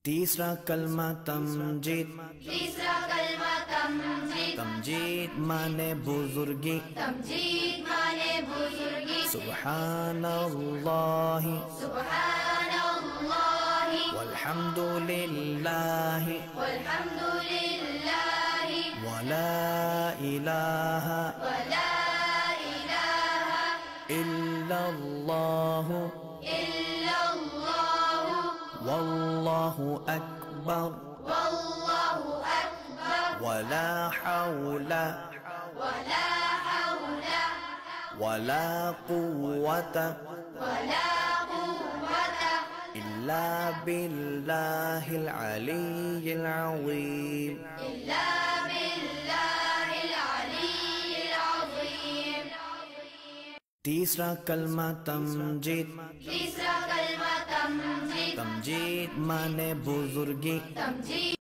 तीसरा कलमा तमजीद। तीसरा कलमा तमजीद। तमजीद माने बुजुर्गी। तमजीद माने बुजुर्गी। सुब्हानल्लाहि सुब्हानल्लाहि वल्हम्दुलिल्लाहि वल्हम्दुलिल्लाहि वला इलाहा वला इलाहा इल्लल्लाहु इल्लल्लाहु वल्लाहु अकबर वल्लाहु अकबर वला हौला वला हौला वला कुव्वता वला कुव्वता इल्ला बिल्लाहिल अलिय्यिल अज़ीम। इल्ला बिल्लाहिल अलिय्यिल अज़ीम। तीसरा कलमा तमजीद। तीसरा कलमा तमजीद। तमजीद माने बुजुर्गी। तमजीद